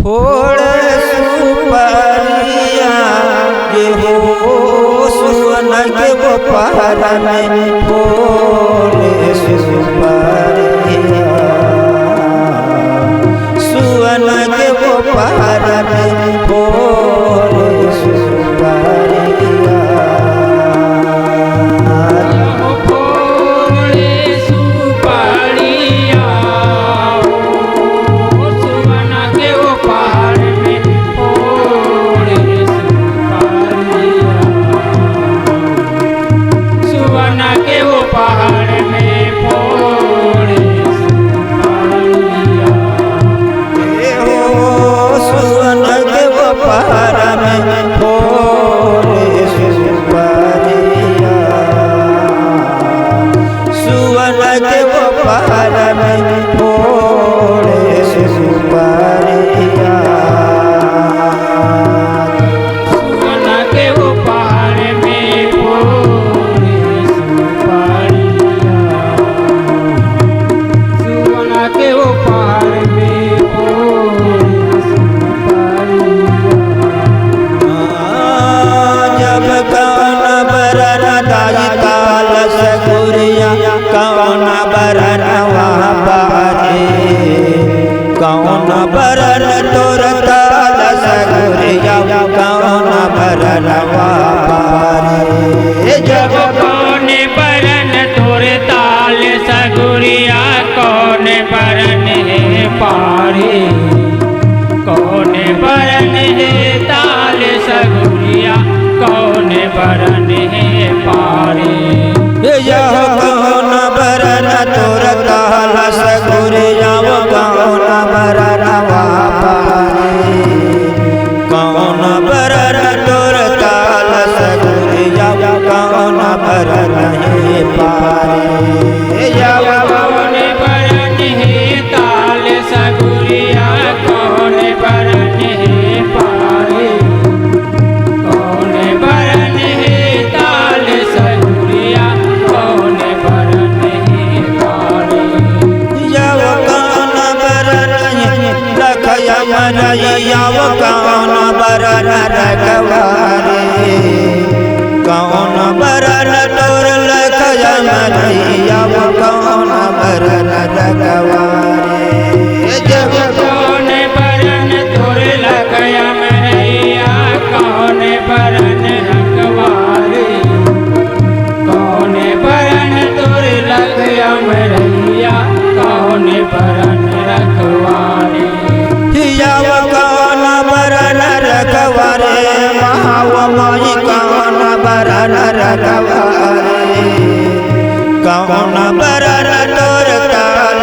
फोड़ सुपारिया ये हो सुवन के वो पहाड़ में फोड़ सुपारिया सुवन के वो पहाड़ में फोड़ सुपारिया कौन बरन तोर ताल सगुरिया कौन बरन वारे जब कौन बरन तोर ताल सगुरिया कौन बरन है पारे कौन बरन है ताल सगुरिया कौन बरन है पारे यह कौन बरन तोर ताल सगुरिया कौन बरन वारे कौन बरन तोर ताल सगुरिया कौन बरन है पारे कौन बरन है ताल सगुरिया कौन बरन है पारे कौन बरन है ताल सगुरिया कौन बरन है पारे जब कौन बरन रखया मरैया कौन बरन रखवारे कौन बरन तोर लखया मरैया कौन बरन रखवारे जब कौन बरन तोर लखया मरैया कौन बरन रखवारे कौन बरन तोर लखया मरैया कौन बरन रखवारे कौन बरन रखवारे महावमाई कौन बरन रखवारे कौन बरन तोर ताल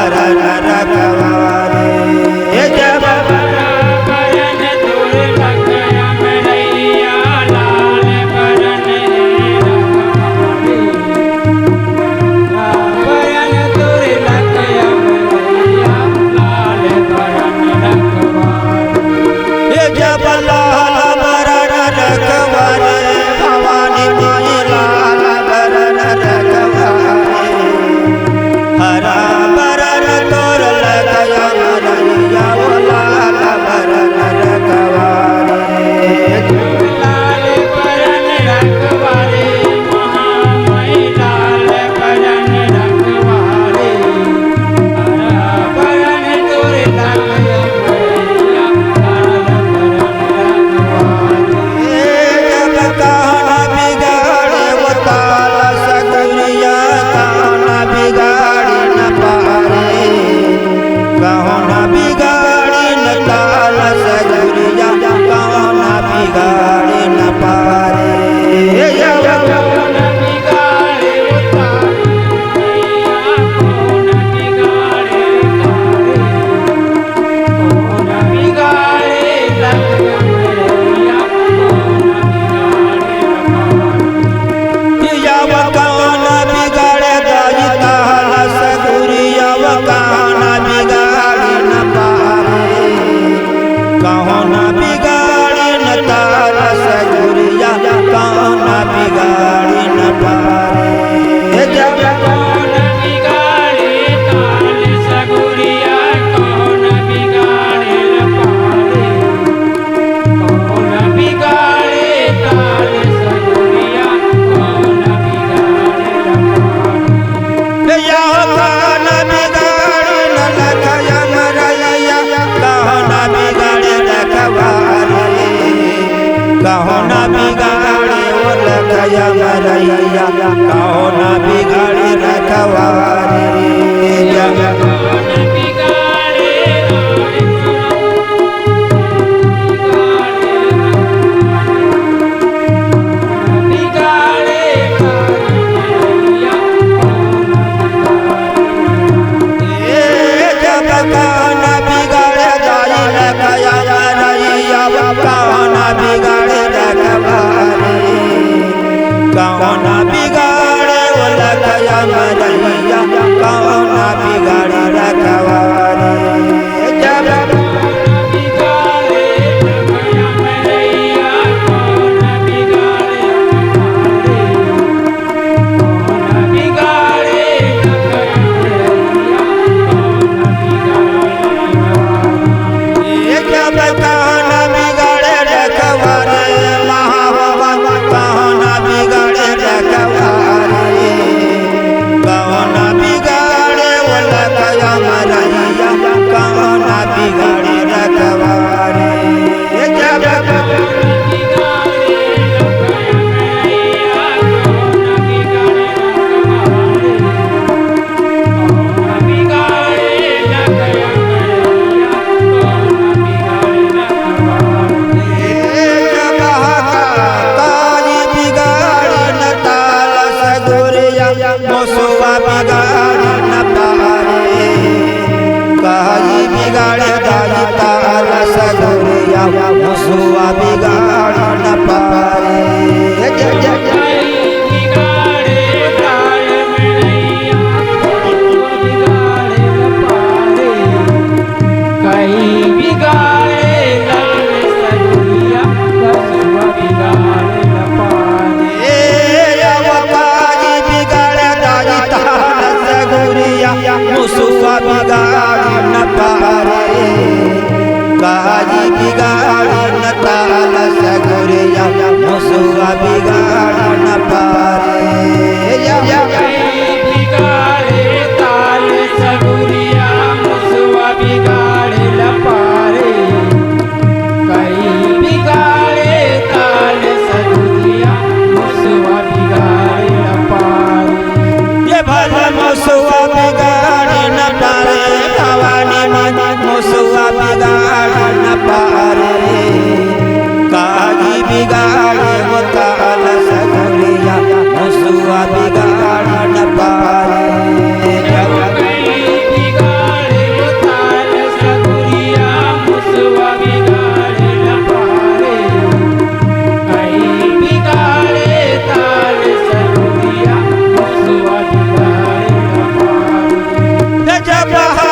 बरन रखवारे जब बरन तुर लखया मैया लाल बरन रखवारे बरन तुर लखया मैया लाल बरन रखवारे जब लाल बरन रखवारे भवानी माई लाल बरन रखवारे हरा बरन तोर लखया मैया वो लाल बरन रखवारे लाल बरन रखवारे महामाई लाल बरन रखवारे हरा बरन तुर लखया मैया लाल बरन रखवारे जब काना बिगाड़े वो ताल सगुरिया काना बिगाड़ी न पारे काना बिगाड़ी न ताल सगुरिया काना बिगाड़ी न पारे कौन बिगाड़े मैया कौन बिगाड़े कौन बिगाड़े लखया मैया कौन बिगाड़े जब काना बिगाड़े दाई ताल सगुरिया काना बिगाड़ी न पारे काना बिगाड़ी न ताल सगुरिया काना बिगाड़ी न पारे जब कौन बिगाड़े ताल सगुरिया कौन बिगाड़े लपारे कौन बिगाड़े ताल सगुरिया कौन बिगाड़े लपारे काना बिगाड़ी न लखया मैया काना बिगाड़े रखवारे काना बिगाड़े वो लखया मैया काना बिगाड़े रखवारे जब कौन बिगाड़े बिगाड़े मैया जब काना बिगाड़े दाई लखया मैया काना बिगाड़े रखवारे काना बिगाड़े वो लखया मैया काना बिगाड़े रखवारे जब बिगाड़े लखया मैया कौन बिगाड़े कौन बिगाड़े लखया मैया कौन बिगाड़े जब काना बिगाड़े रखवारे महावन काना बिगाड़े रखवारे काना बिगाड़े वो लखया मैया काना बिगाड़े रखवारे जब बिगाड़े लखया मैया कौन बिगाड़े कौन बिगाड़े लखया मैया कौन बिगाड़े काली बिगाड़ी न ताल सगुरिया मोसुआ बिगाड़ी न पारे काली बिगाड़े दाई ताल सगुरिया मोसुआ बिगाड़ी न पारे बिगाड़े ताल मैया बिगाड़े लपारे कहीं बिगाड़े लाल सगुरिया कसुआ बिगाड़े लपारे काली बिगाड़े दाई ताल सगुरिया मोसुआ बिगाड़ी न पारे काली बिगाड़ी न ताल सगुरिया मोसुआ बिगाड़ी न पारे कहीं बिगाड़े ताल सगुरिया मुसवा बिगाड़े लपारे कहीं बिगाड़े ताल सगुरिया मुसवा बिगाड़े लपारे ये भला मोसुआ बिगाड़ी न पारे भवानी माई मोसुआ बिगाड़ी न पारे काली बिगाड़ी वो ताल सगुरिया मोसुआ बिगाड़ी न पारे गजब